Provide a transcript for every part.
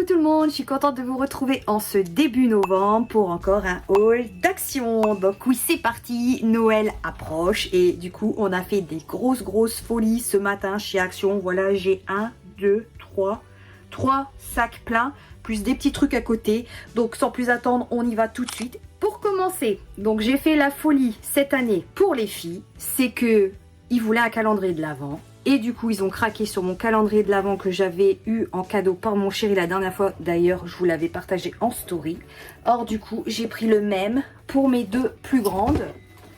Coucou tout le monde, je suis contente de vous retrouver en ce début novembre pour encore un haul d'action. Donc oui, c'est parti, Noël approche et du coup on a fait des grosses folies ce matin chez Action. Voilà, j'ai 3 sacs pleins plus des petits trucs à côté. Donc sans plus attendre, on y va tout de suite. Pour commencer, donc j'ai fait la folie cette année pour les filles, c'est que ils voulaient un calendrier de l'Avent. Et du coup, ils ont craqué sur mon calendrier de l'Avent que j'avais eu en cadeau par mon chéri la dernière fois. D'ailleurs, je vous l'avais partagé en story. Or, du coup, j'ai pris le même pour mes deux plus grandes,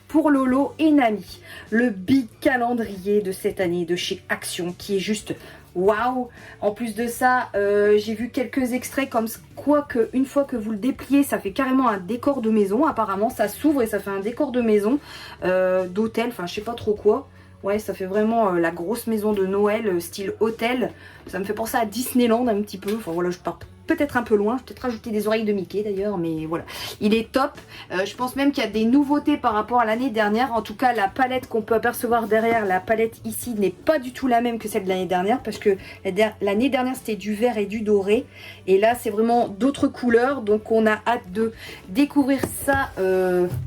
pour Lolo et Nami. Le big calendrier de cette année de chez Action qui est juste waouh. En plus de ça, j'ai vu quelques extraits comme quoi qu'une fois que vous le dépliez, ça fait carrément un décor de maison. Apparemment, ça s'ouvre et ça fait un décor de maison, d'hôtel, enfin je sais pas trop quoi. Ouais, ça fait vraiment la grosse maison de Noël, style hôtel. Ça me fait penser à Disneyland un petit peu. Enfin voilà, je pars peut-être un peu loin. Je vais peut-être rajouter des oreilles de Mickey d'ailleurs, mais voilà. Il est top. Je pense même qu'il y a des nouveautés par rapport à l'année dernière. En tout cas, la palette qu'on peut apercevoir derrière, la palette ici n'est pas du tout la même que celle de l'année dernière. Parce que l'année dernière, c'était du vert et du doré. Et là, c'est vraiment d'autres couleurs. Donc on a hâte de découvrir ça.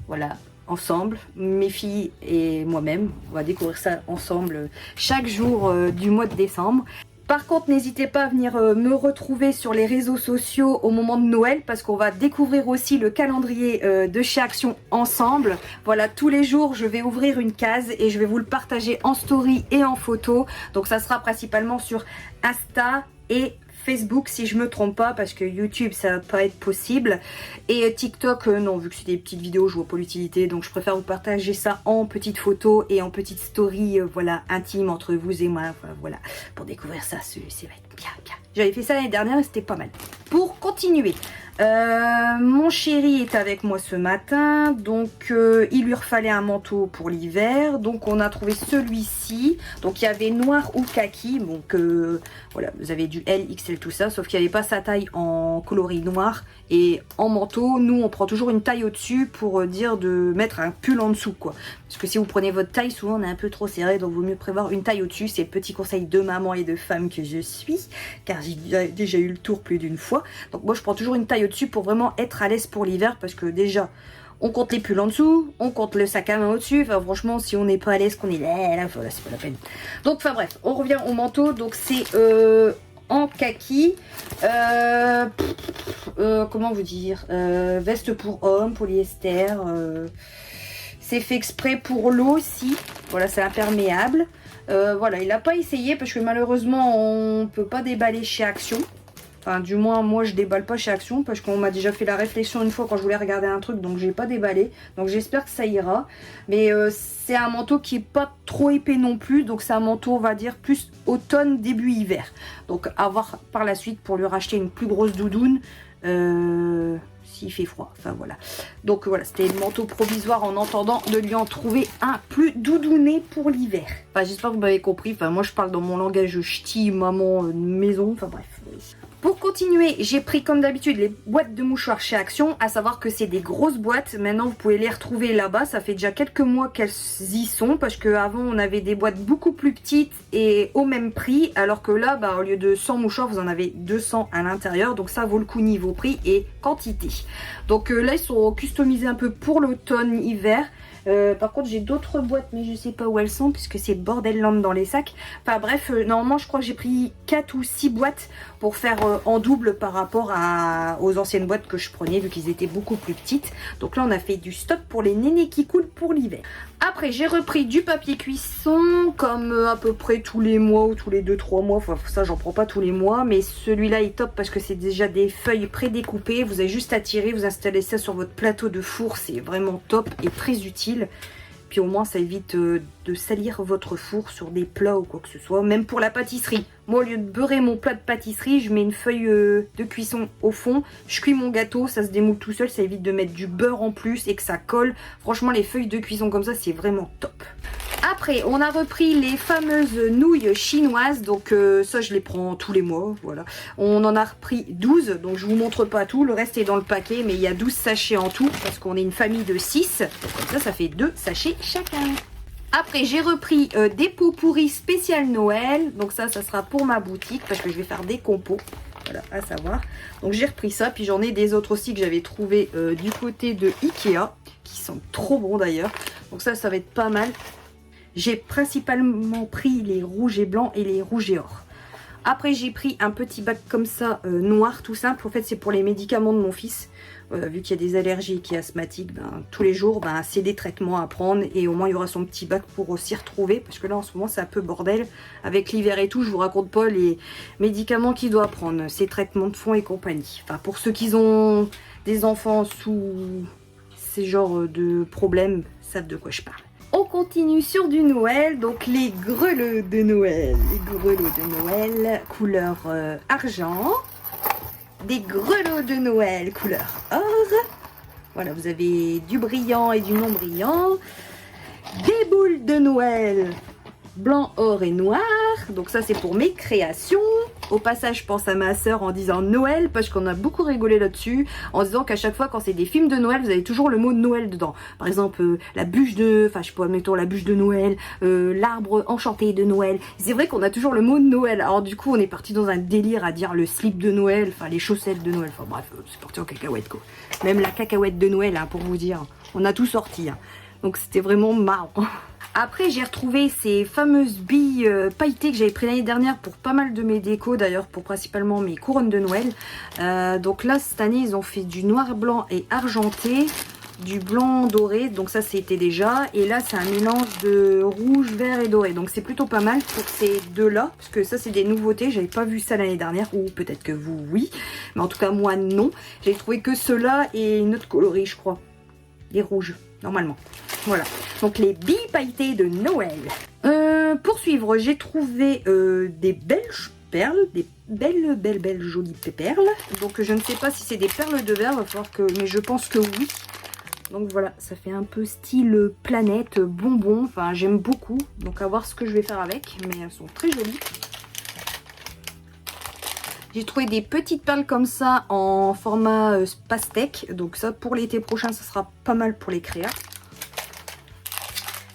Voilà. Ensemble, mes filles et moi-même, on va découvrir ça ensemble chaque jour du mois de décembre. Par contre, n'hésitez pas à venir me retrouver sur les réseaux sociaux au moment de Noël parce qu'on va découvrir aussi le calendrier de chez Action ensemble. Voilà, tous les jours, je vais ouvrir une case et je vais vous le partager en story et en photo. Donc ça sera principalement sur Insta et Facebook si je me trompe pas, parce que YouTube ça va pas être possible, et TikTok non, vu que c'est des petites vidéos je vois pas l'utilité, donc je préfère vous partager ça en petites photos et en petites stories voilà, intimes entre vous et moi, voilà, pour découvrir ça, ça va être bien. J'avais fait ça l'année dernière et c'était pas mal. Pour continuer, mon chéri est avec moi ce matin, donc il lui refallait un manteau pour l'hiver, donc on a trouvé celui-ci. Donc il y avait noir ou kaki, donc voilà, vous avez du L, XL, tout ça, sauf qu'il n'y avait pas sa taille en coloris noir. Et en manteau, nous on prend toujours une taille au-dessus pour dire de mettre un pull en dessous quoi. Parce que si vous prenez votre taille, souvent on est un peu trop serré, donc il vaut mieux prévoir une taille au-dessus. C'est le petit conseil de maman et de femme que je suis, car j'ai déjà eu le tour plus d'une fois. Donc moi je prends toujours une taille au-dessus pour vraiment être à l'aise pour l'hiver, parce que déjà on compte les pulls en dessous, on compte le sac à main au-dessus. Enfin franchement, si on n'est pas à l'aise, qu'on est là, voilà, c'est pas la peine. Donc enfin bref, on revient au manteau. Donc c'est en kaki, comment vous dire, veste pour homme, polyester, c'est fait exprès pour l'eau aussi, voilà, c'est imperméable. Voilà, il n'a pas essayé parce que malheureusement on peut pas déballer chez Action. Enfin, du moins, moi, je déballe pas chez Action parce qu'on m'a déjà fait la réflexion une fois quand je voulais regarder un truc, donc j'ai pas déballé. Donc j'espère que ça ira. Mais c'est un manteau qui est pas trop épais non plus, donc c'est un manteau, on va dire, plus automne, début hiver. Donc à voir par la suite pour lui racheter une plus grosse doudoune. S'il fait froid, enfin voilà. Donc voilà, c'était le manteau provisoire en attendant de lui en trouver un plus doudouné pour l'hiver. Enfin, j'espère que vous m'avez compris. Enfin, moi je parle dans mon langage ch'ti, maman, maison, enfin bref. Pour continuer, j'ai pris comme d'habitude les boîtes de mouchoirs chez Action, à savoir que c'est des grosses boîtes. Maintenant, vous pouvez les retrouver là-bas. Ça fait déjà quelques mois qu'elles y sont, parce qu'avant, on avait des boîtes beaucoup plus petites et au même prix, alors que là, bah, au lieu de 100 mouchoirs, vous en avez 200 à l'intérieur. Donc ça vaut le coup niveau prix et quantité. Donc là, ils sont customisés un peu pour l'automne-hiver. Par contre j'ai d'autres boîtes mais je sais pas où elles sont puisque c'est bordel land dans les sacs. Enfin bref, normalement je crois que j'ai pris 4 ou 6 boîtes pour faire en double par rapport aux anciennes boîtes que je prenais vu qu'ils étaient beaucoup plus petites. Donc là on a fait du stock pour les nénés qui coulent pour l'hiver. Après j'ai repris du papier cuisson comme à peu près tous les mois ou tous les 2-3 mois. Enfin ça j'en prends pas tous les mois, mais celui-là est top parce que c'est déjà des feuilles prédécoupées. Vous avez juste à tirer, vous installez ça sur votre plateau de four, c'est vraiment top et très utile. Puis au moins ça évite de salir votre four sur des plats ou quoi que ce soit. Même pour la pâtisserie. Moi au lieu de beurrer mon plat de pâtisserie, je mets une feuille de cuisson au fond. Je cuis mon gâteau, ça se démoule tout seul. Ça évite de mettre du beurre en plus et que ça colle. Franchement les feuilles de cuisson comme ça c'est vraiment top. Après on a repris les fameuses nouilles chinoises. Donc ça je les prends tous les mois. Voilà. On en a repris 12. Donc je vous montre pas tout. Le reste est dans le paquet. Mais il y a 12 sachets en tout. Parce qu'on est une famille de 6. Donc comme ça fait 2 sachets chacun. Après, j'ai repris des pots pourris spécial Noël. Donc ça sera pour ma boutique parce que je vais faire des compos. Voilà, à savoir. Donc j'ai repris ça, puis j'en ai des autres aussi que j'avais trouvé du côté de Ikea, qui sont trop bons d'ailleurs. Donc ça va être pas mal. J'ai principalement pris les rouges et blancs et les rouges et or. Après j'ai pris un petit bac comme ça, noir, tout simple. En fait c'est pour les médicaments de mon fils. Vu qu'il y a des allergies et qu'il est asthmatique, ben, tous les jours, ben, c'est des traitements à prendre. Et au moins, il y aura son petit bac pour s'y retrouver. Parce que là, en ce moment, c'est un peu bordel. Avec l'hiver et tout, je vous raconte pas les médicaments qu'il doit prendre. Ses traitements de fond et compagnie. Enfin, pour ceux qui ont des enfants sous ces genres de problèmes, savent de quoi je parle. On continue sur du Noël. Donc, les grelots de Noël. Les grelots de Noël, couleur argent. Des grelots de Noël couleur or. Voilà, vous avez du brillant et du non brillant. Des boules de Noël blanc, or et noir. Donc ça c'est pour mes créations. Au passage, je pense à ma soeur en disant Noël, parce qu'on a beaucoup rigolé là-dessus, en disant qu'à chaque fois quand c'est des films de Noël, vous avez toujours le mot Noël dedans. Par exemple, la bûche de... Enfin, je sais pas, mettons la bûche de Noël, l'arbre enchanté de Noël. C'est vrai qu'on a toujours le mot Noël. Alors du coup, on est parti dans un délire à dire le slip de Noël, enfin les chaussettes de Noël. Enfin bref, c'est parti en cacahuète quoi. Même la cacahuète de Noël, hein, pour vous dire. On a tout sorti. Hein. Donc c'était vraiment marrant. Après, j'ai retrouvé ces fameuses billes pailletées que j'avais pris l'année dernière pour pas mal de mes décos, d'ailleurs pour principalement mes couronnes de Noël. Donc là, cette année, ils ont fait du noir, blanc et argenté, du blanc doré, donc ça c'était déjà. Et là, c'est un mélange de rouge, vert et doré. Donc c'est plutôt pas mal pour ces deux-là, parce que ça c'est des nouveautés. J'avais pas vu ça l'année dernière, ou peut-être que vous, oui. Mais en tout cas, moi, non. J'ai trouvé que ceux-là et une autre coloris, je crois. Les rouges, normalement. Voilà, donc les billes pailletées de Noël. Pour suivre, j'ai trouvé des belles perles, des belles jolies perles. Donc je ne sais pas si c'est des perles de verre, va falloir que, mais je pense que oui. Donc voilà, ça fait un peu style planète, bonbon. Enfin, j'aime beaucoup. Donc à voir ce que je vais faire avec, mais elles sont très jolies. J'ai trouvé des petites perles comme ça en format pastèque. Donc ça, pour l'été prochain, ça sera pas mal pour les créas.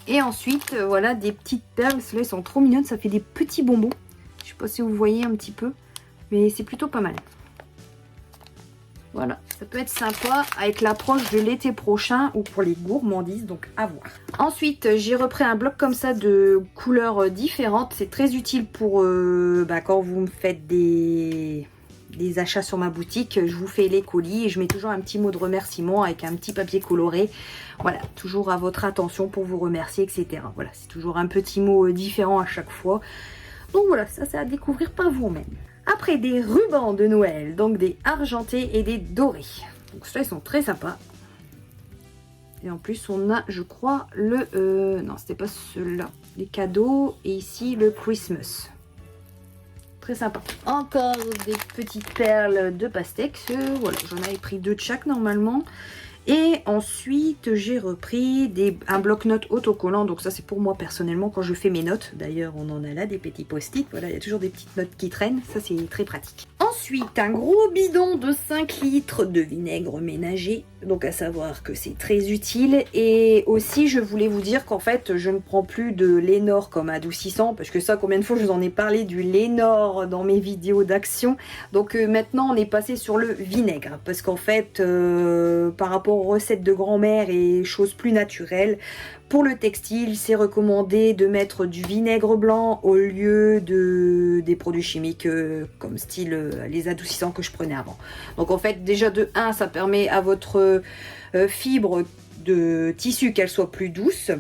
Et ensuite, voilà, des petites perles. Celles-là, elles sont trop mignonnes. Ça fait des petits bonbons. Je sais pas si vous voyez un petit peu. Mais c'est plutôt pas mal. Voilà, ça peut être sympa avec l'approche de l'été prochain ou pour les gourmandises. Donc, à voir. Ensuite, j'ai repris un bloc comme ça de couleurs différentes. C'est très utile pour quand vous me faites des achats sur ma boutique. Je vous fais les colis et je mets toujours un petit mot de remerciement avec un petit papier coloré. Voilà, toujours à votre attention pour vous remercier, etc. Voilà, c'est toujours un petit mot différent à chaque fois. Donc voilà, ça c'est à découvrir par vous-même. Après, des rubans de Noël, donc des argentés et des dorés. Donc ceux-là, ils sont très sympas. Et en plus, on a, je crois, le... non, c'était pas ceux-là. Les cadeaux et ici, le Christmas. Très sympa. Encore des petites perles de pastèque. Voilà, j'en avais pris 2 de chaque normalement. Et ensuite, j'ai repris un bloc-notes autocollant. Donc ça, c'est pour moi personnellement quand je fais mes notes. D'ailleurs, on en a là des petits post-it. Voilà, il y a toujours des petites notes qui traînent. Ça, c'est très pratique. Ensuite, un gros bidon de 5 litres de vinaigre ménager. Donc à savoir que c'est très utile. Et aussi, je voulais vous dire qu'en fait, je ne prends plus de Lénore comme adoucissant. Parce que ça, combien de fois je vous en ai parlé du Lénore dans mes vidéos d'action. Donc maintenant, on est passé sur le vinaigre. Parce qu'en fait, par rapport aux recettes de grand-mère et choses plus naturelles, pour le textile, c'est recommandé de mettre du vinaigre blanc au lieu des produits chimiques comme style les adoucissants que je prenais avant. Donc en fait, déjà de 1, ça permet à votre fibre de tissu qu'elle soit plus douce.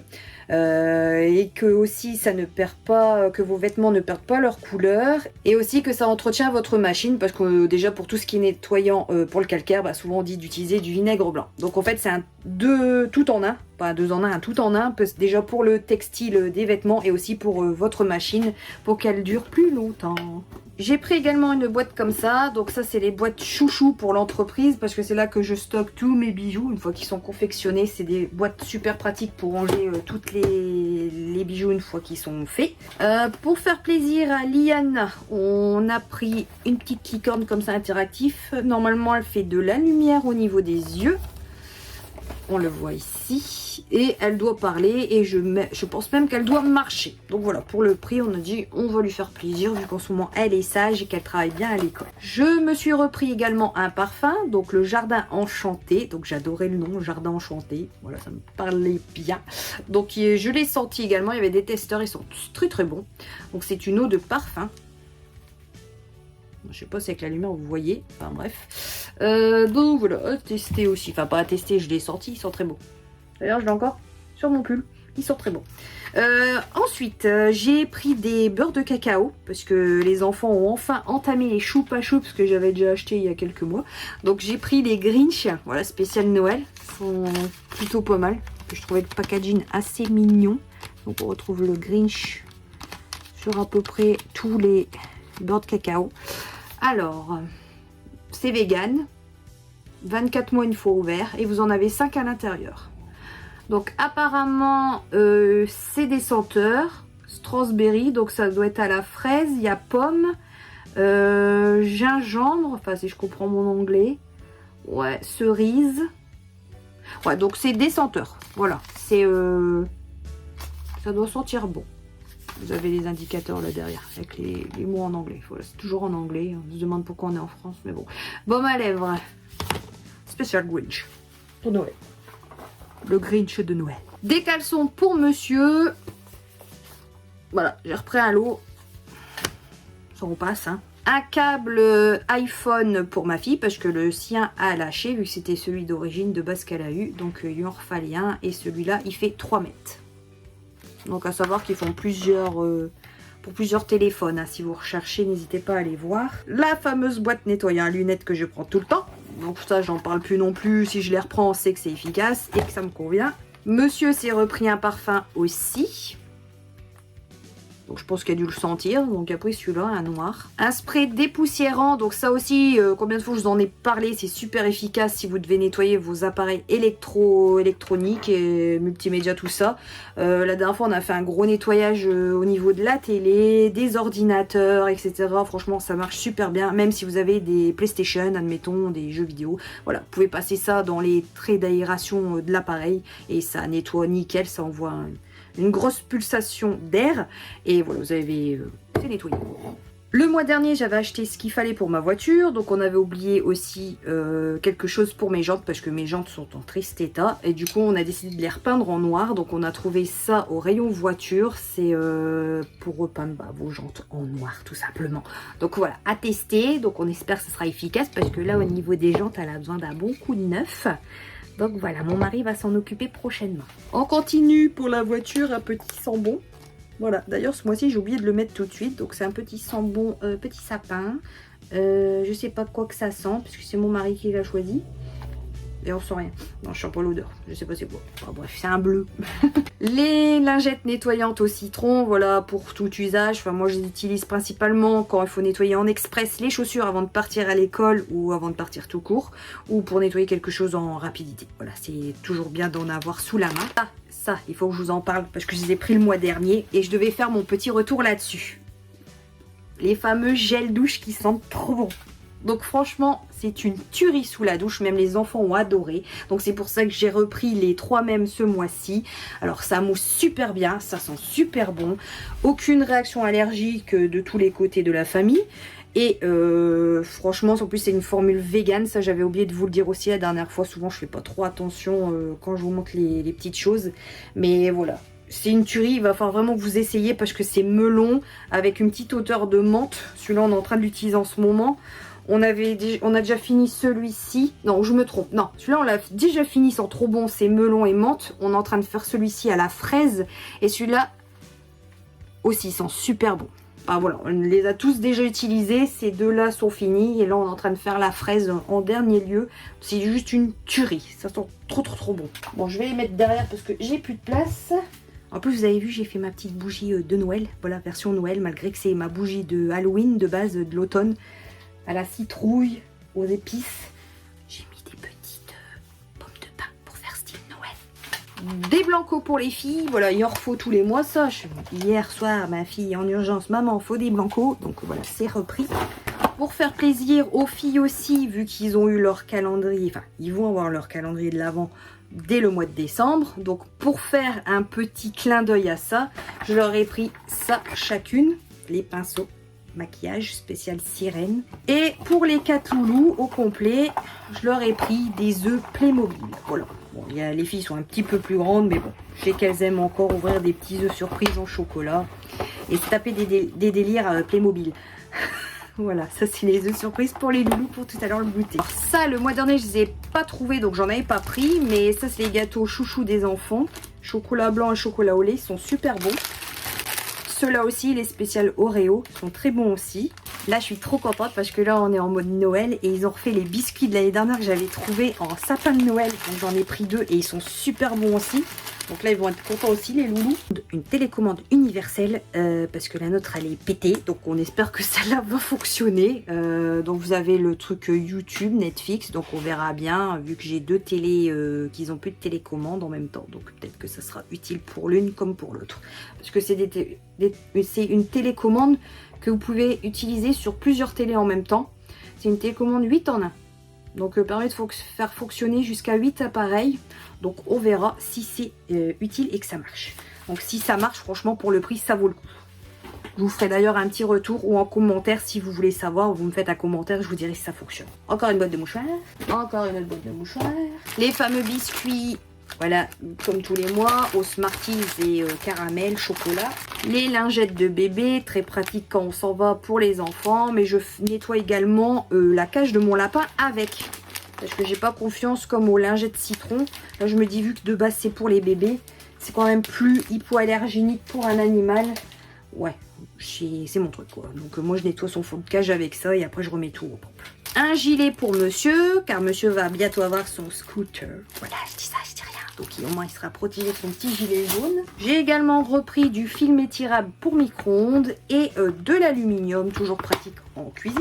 Et que aussi ça ne perd pas, que vos vêtements ne perdent pas leur couleur, et aussi que ça entretient votre machine, parce que déjà pour tout ce qui est nettoyant pour le calcaire, souvent on dit d'utiliser du vinaigre blanc. Donc en fait c'est un tout en un, pas 2 en 1, un tout en un, déjà pour le textile des vêtements et aussi pour votre machine pour qu'elle dure plus longtemps. J'ai pris également une boîte comme ça, donc ça c'est les boîtes chouchou pour l'entreprise, parce que c'est là que je stocke tous mes bijoux, une fois qu'ils sont confectionnés. C'est des boîtes super pratiques pour ranger toutes les bijoux une fois qu'ils sont faits. Pour faire plaisir à Liane, on a pris une petite licorne comme ça interactif. Normalement elle fait de la lumière au niveau des yeux. on le voit ici. Et elle doit parler et je pense même qu'elle doit marcher. Donc voilà, pour le prix, on a dit on va lui faire plaisir vu qu'en ce moment elle est sage et qu'elle travaille bien à l'école. Je me suis repris également un parfum, donc le Jardin Enchanté. Donc j'adorais le nom, Jardin Enchanté. Voilà, ça me parlait bien. Donc je l'ai senti également, il y avait des testeurs, ils sont tous très très bons. Donc c'est une eau de parfum. Je sais pas si avec la lumière vous voyez, enfin bref. Donc voilà, à tester aussi. Enfin pas à tester, je l'ai senti, il sent très bon. D'ailleurs je l'ai encore sur mon pull, il sent très bon. Ensuite, j'ai pris des beurres de cacao parce que les enfants ont enfin entamé les choupa choups que j'avais déjà acheté il y a quelques mois. Donc j'ai pris les Grinch, voilà, spécial Noël, ils sont plutôt pas mal. Je trouvais le packaging assez mignon. Donc on retrouve le Grinch sur à peu près tous les beurre de cacao. Alors, c'est vegan, 24 mois une fois ouvert et vous en avez 5 à l'intérieur. Donc apparemment, c'est des senteurs, strawberry, donc ça doit être à la fraise, il y a pomme, gingembre, enfin si je comprends mon anglais, ouais, cerise. Ouais, donc c'est des senteurs, voilà, c'est ça doit sentir bon. Vous avez les indicateurs là derrière, avec les mots en anglais. Voilà, c'est toujours en anglais. On se demande pourquoi on est en France, mais bon. Baume à lèvres. Spécial Grinch. Pour Noël. Le Grinch de Noël. Des caleçons pour monsieur. Voilà, j'ai repris un lot. Ça repasse, hein. Un câble iPhone pour ma fille, parce que le sien a lâché, vu que c'était celui d'origine de base qu'elle a eu. Donc il en fallait un, et celui-là, il fait 3 mètres. Donc à savoir qu'ils font pour plusieurs téléphones. Hein. Si vous recherchez, n'hésitez pas à aller voir. La fameuse boîte nettoyant à lunettes que je prends tout le temps. Donc ça, j'en parle plus non plus. Si je les reprends, on sait que c'est efficace et que ça me convient. Monsieur s'est repris un parfum aussi. Donc je pense qu'il a dû le sentir. Donc après celui-là, un noir. Un spray dépoussiérant. Donc ça aussi, combien de fois je vous en ai parlé, c'est super efficace si vous devez nettoyer vos appareils électroniques et multimédia, tout ça. La dernière fois, on a fait un gros nettoyage au niveau de la télé, des ordinateurs, etc. Franchement, ça marche super bien. Même si vous avez des PlayStation, admettons, des jeux vidéo. Voilà, vous pouvez passer ça dans les traits d'aération de l'appareil et ça nettoie nickel, ça envoie une grosse pulsation d'air et voilà, vous avez c'est nettoyé. Le mois dernier, j'avais acheté ce qu'il fallait pour ma voiture, donc on avait oublié aussi quelque chose pour mes jantes parce que mes jantes sont en triste état et du coup on a décidé de les repeindre en noir. Donc on a trouvé ça au rayon voiture, c'est pour repeindre vos jantes en noir tout simplement. Donc voilà, à tester, donc on espère que ce sera efficace parce que là au niveau des jantes, elle a besoin d'un bon coup de neuf. Donc voilà, mon mari va s'en occuper prochainement. On continue pour la voiture, un petit sambon. Voilà, d'ailleurs ce mois-ci j'ai oublié de le mettre tout de suite. Donc c'est un petit sambon, petit sapin. Je sais pas quoi que ça sent, puisque c'est mon mari qui l'a choisi. Et on sent rien. Non, je sens pas l'odeur. Je sais pas c'est quoi. Enfin, bref, c'est un bleu. Les lingettes nettoyantes au citron, voilà, pour tout usage. Enfin, moi, je les utilise principalement quand il faut nettoyer en express les chaussures avant de partir à l'école ou avant de partir tout court. Ou pour nettoyer quelque chose en rapidité. Voilà, c'est toujours bien d'en avoir sous la main. Ah, ça, il faut que je vous en parle parce que je les ai pris le mois dernier et je devais faire mon petit retour là-dessus. Les fameux gels douche qui sentent trop bon. Donc franchement, c'est une tuerie sous la douche, même les enfants ont adoré. Donc c'est pour ça que j'ai repris les 3 mêmes ce mois-ci. Alors ça mousse super bien, ça sent super bon. Aucune réaction allergique de tous les côtés de la famille. Et franchement, en plus c'est une formule vegan, ça j'avais oublié de vous le dire aussi la dernière fois. Souvent je fais pas trop attention quand je vous montre les petites choses. Mais voilà. C'est une tuerie, il va falloir vraiment que vous essayiez parce que c'est melon avec une petite odeur de menthe. Celui-là on est en train de l'utiliser en ce moment. On a déjà fini celui-ci. Non, je me trompe. Non, celui-là, on l'a déjà fini, sans trop bon. C'est melon et menthe. On est en train de faire celui-ci à la fraise. Et celui-là aussi sent super bon. Enfin, voilà, on les a tous déjà utilisés. Ces deux-là sont finis. Et là, on est en train de faire la fraise en dernier lieu. C'est juste une tuerie. Ça sent trop, trop, trop bon. Bon, je vais les mettre derrière parce que j'ai plus de place. En plus, vous avez vu, j'ai fait ma petite bougie de Noël. Voilà, version Noël, malgré que c'est ma bougie de Halloween de base, de l'automne. À la citrouille, aux épices. J'ai mis des petites pommes de pin pour faire style Noël. Des blancos pour les filles. Voilà, il en faut tous les mois ça. Hier soir, ma fille en urgence, maman, faut des blancos. Donc voilà, c'est repris. Pour faire plaisir aux filles aussi, vu qu'ils ont eu leur calendrier, enfin, ils vont avoir leur calendrier de l'Avent dès le mois de décembre. Donc pour faire un petit clin d'œil à ça, je leur ai pris ça chacune, les pinceaux maquillage spécial sirène. Et pour les 4 loulous au complet, je leur ai pris des œufs Playmobil. Voilà. Bon, les filles sont un petit peu plus grandes, mais bon, je sais qu'elles aiment encore ouvrir des petits œufs surprises en chocolat et se taper des délires Playmobil. Voilà, ça c'est les œufs surprises pour les loulous pour tout à l'heure le goûter. Alors ça, le mois dernier, je les ai pas trouvés, donc j'en avais pas pris, mais ça c'est les gâteaux chouchou des enfants. Chocolat blanc et chocolat au lait, ils sont super bons. Ceux-là aussi, les spéciales Oreo, sont très bons aussi. Là, je suis trop contente parce que là, on est en mode Noël et ils ont refait les biscuits de l'année dernière que j'avais trouvé en sapin de Noël. Donc, j'en ai pris 2 et ils sont super bons aussi. Donc là, ils vont être contents aussi, les loulous. Une télécommande universelle parce que la nôtre, elle est pétée. Donc, on espère que celle-là va fonctionner. Donc, vous avez le truc YouTube, Netflix. Donc, on verra bien vu que j'ai 2 télés qu'ils ont plus de télécommande en même temps. Donc, peut-être que ça sera utile pour l'une comme pour l'autre. Parce que c'est une télécommande que vous pouvez utiliser sur plusieurs télés en même temps. C'est une télécommande 8 en 1. Donc permet de faire fonctionner jusqu'à 8 appareils. Donc on verra si c'est utile et que ça marche. Donc si ça marche, franchement pour le prix, ça vaut le coup. Je vous ferai d'ailleurs un petit retour ou en commentaire si vous voulez savoir. Vous me faites un commentaire, je vous dirai si ça fonctionne. Encore une boîte de mouchoirs. Encore une autre boîte de mouchoirs. Les fameux biscuits. Voilà, comme tous les mois, au Smarties et caramel, chocolat. Les lingettes de bébé, très pratique quand on s'en va pour les enfants. Mais je nettoie également la cage de mon lapin avec. Parce que j'ai pas confiance comme aux lingettes citron. Là, je me dis, vu que de base, c'est pour les bébés, c'est quand même plus hypoallergénique pour un animal. Ouais, c'est mon truc, quoi. Donc, moi, je nettoie son fond de cage avec ça et après, je remets tout au propre. Un gilet pour monsieur, car monsieur va bientôt avoir son scooter. Voilà, je dis ça, je dis rien. Donc au moins il sera protégé de son petit gilet jaune. J'ai également repris du film étirable pour micro-ondes et de l'aluminium, toujours pratique en cuisine.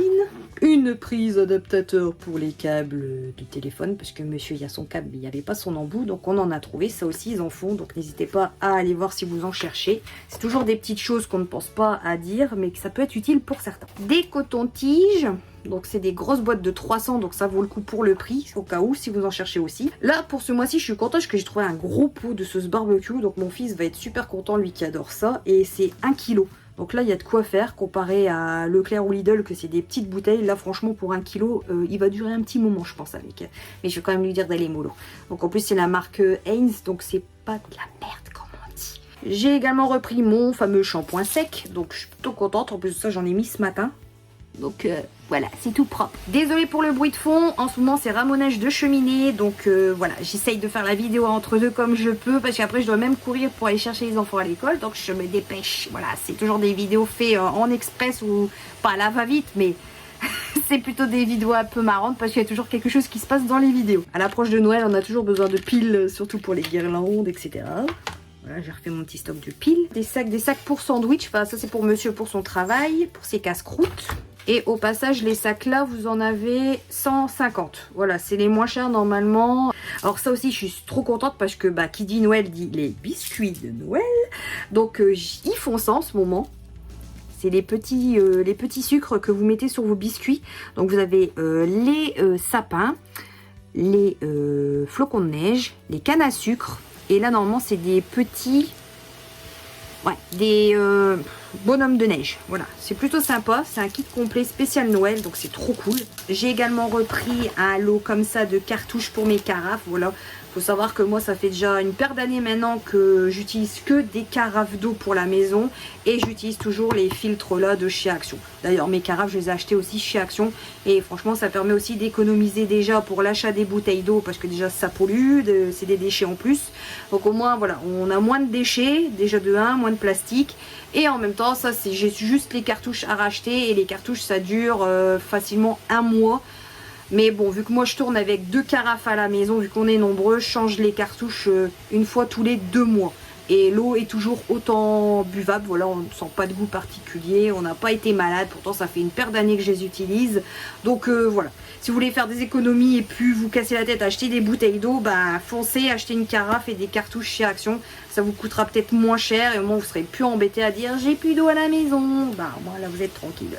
Une prise adaptateur pour les câbles de téléphone, parce que monsieur il y a son câble, il n'y avait pas son embout, donc on en a trouvé. Ça aussi ils en font, donc n'hésitez pas à aller voir si vous en cherchez. C'est toujours des petites choses qu'on ne pense pas à dire, mais que ça peut être utile pour certains. Des cotons-tiges. Donc c'est des grosses boîtes de 300, donc ça vaut le coup pour le prix, au cas où, si vous en cherchez aussi. Là, pour ce mois-ci, je suis contente parce que j'ai trouvé un gros pot de sauce barbecue, donc mon fils va être super content, lui qui adore ça, et c'est 1 kg. Donc là, il y a de quoi faire, comparé à Leclerc ou Lidl, que c'est des petites bouteilles. Là, franchement, pour 1 kg, il va durer un petit moment, je pense, avec. Mais je vais quand même lui dire d'aller mollo. Donc en plus, c'est la marque Heinz, donc c'est pas de la merde, comme on dit. J'ai également repris mon fameux shampoing sec, donc je suis plutôt contente. En plus de ça, j'en ai mis ce matin. Donc voilà, c'est tout propre. Désolée pour le bruit de fond, en ce moment c'est ramonage de cheminée, donc voilà, j'essaye de faire la vidéo entre deux comme je peux, parce qu'après je dois même courir pour aller chercher les enfants à l'école, donc je me dépêche. Voilà, c'est toujours des vidéos faites en express ou pas à la va-vite, mais c'est plutôt des vidéos un peu marrantes parce qu'il y a toujours quelque chose qui se passe dans les vidéos. À l'approche de Noël, on a toujours besoin de piles, surtout pour les guirlandes, etc. Voilà, j'ai refait mon petit stock de piles. Des sacs pour sandwich, enfin ça c'est pour monsieur pour son travail, pour ses casse-croûtes. Et au passage, les sacs là, vous en avez 150. Voilà, c'est les moins chers normalement. Alors ça aussi, je suis trop contente parce que bah, qui dit Noël dit les biscuits de Noël. Donc ils font ça en ce moment. C'est les petits sucres que vous mettez sur vos biscuits. Donc vous avez les sapins, les flocons de neige, les cannes à sucre. Et là, normalement, c'est des petits... Ouais, des bonhommes de neige. Voilà, c'est plutôt sympa. C'est un kit complet spécial Noël, donc c'est trop cool. J'ai également repris un lot comme ça de cartouches pour mes carafes. Voilà, faut savoir que moi, ça fait déjà une paire d'années maintenant que j'utilise que des carafes d'eau pour la maison. Et j'utilise toujours les filtres là de chez Action. D'ailleurs, mes carafes, je les ai achetées aussi chez Action. Et franchement, ça permet aussi d'économiser déjà pour l'achat des bouteilles d'eau. Parce que déjà, ça pollue, c'est des déchets en plus. Donc au moins, voilà, on a moins de déchets. Déjà de 1, moins de plastique. Et en même temps, ça, c'est j'ai juste les cartouches à racheter. Et les cartouches, ça dure facilement 1 mois. Mais bon, vu que moi je tourne avec 2 carafes à la maison, vu qu'on est nombreux, je change les cartouches une fois tous les 2 mois. Et l'eau est toujours autant buvable, voilà, on ne sent pas de goût particulier, on n'a pas été malade, pourtant ça fait une paire d'années que je les utilise. Donc voilà, si vous voulez faire des économies et puis vous casser la tête à acheter des bouteilles d'eau, bah foncez, achetez une carafe et des cartouches chez Action. Ça vous coûtera peut-être moins cher et au moins vous serez plus embêté à dire j'ai plus d'eau à la maison. Bah moi là vous êtes tranquille.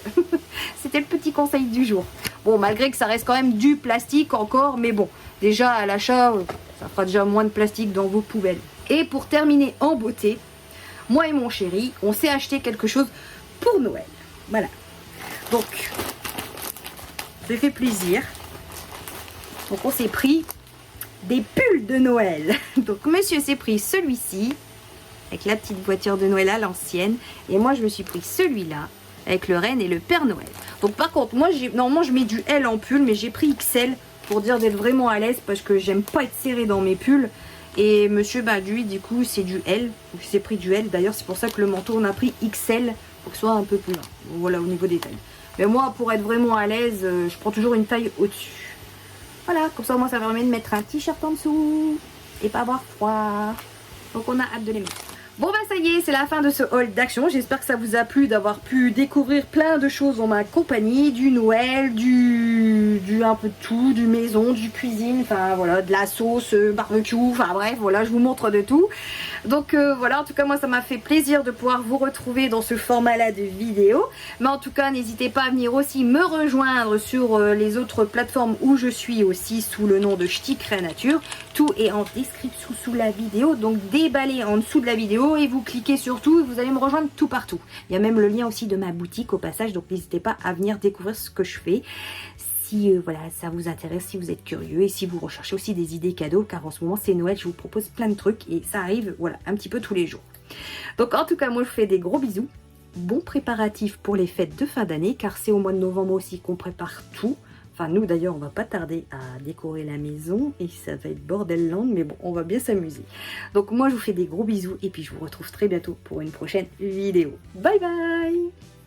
C'était le petit conseil du jour. Bon, malgré que ça reste quand même du plastique encore, mais bon, Déjà à l'achat, ça fera déjà moins de plastique dans vos poubelles. Et pour terminer en beauté, moi et mon chéri, on s'est acheté quelque chose pour Noël. Voilà. Donc, ça fait plaisir. Donc on s'est pris des pulls de Noël. Donc monsieur s'est pris celui-ci, avec la petite voiture de Noël à l'ancienne. Et moi je me suis pris celui-là, avec le renne et le Père Noël. Donc par contre, moi normalement je mets du L en pull, mais j'ai pris XL pour dire d'être vraiment à l'aise parce que j'aime pas être serré dans mes pulls. Et monsieur, bah lui du coup c'est du L, donc il s'est pris du L. D'ailleurs c'est pour ça que le manteau on a pris XL pour que ce soit un peu plus long. Voilà au niveau des tailles. Mais moi pour être vraiment à l'aise, je prends toujours une taille au-dessus. Voilà, comme ça moi ça permet de mettre un t-shirt en dessous et pas avoir froid. Donc on a hâte de les mettre. Bon bah ça y est, c'est la fin de ce haul d'action. J'espère que ça vous a plu d'avoir pu découvrir plein de choses en ma compagnie. Du Noël, du un peu de tout, du maison, du cuisine, enfin voilà, de la sauce, barbecue, enfin bref, voilà, je vous montre de tout. Donc voilà, en tout cas moi ça m'a fait plaisir de pouvoir vous retrouver dans ce format là de vidéo. Mais en tout cas n'hésitez pas à venir aussi me rejoindre sur les autres plateformes où je suis aussi sous le nom de Ch'ti Créanature. Tout est en description sous la vidéo, donc déballez en dessous de la vidéo et vous cliquez sur tout et vous allez me rejoindre tout partout. Il y a même le lien aussi de ma boutique au passage, donc n'hésitez pas à venir découvrir ce que je fais. Si voilà, ça vous intéresse, si vous êtes curieux et si vous recherchez aussi des idées cadeaux, car en ce moment c'est Noël, je vous propose plein de trucs et ça arrive voilà un petit peu tous les jours. Donc en tout cas moi je vous fais des gros bisous, bons préparatifs pour les fêtes de fin d'année, car c'est au mois de novembre aussi qu'on prépare tout. Enfin nous d'ailleurs on va pas tarder à décorer la maison et ça va être bordel land, mais bon on va bien s'amuser. Donc moi je vous fais des gros bisous et puis je vous retrouve très bientôt pour une prochaine vidéo. Bye bye.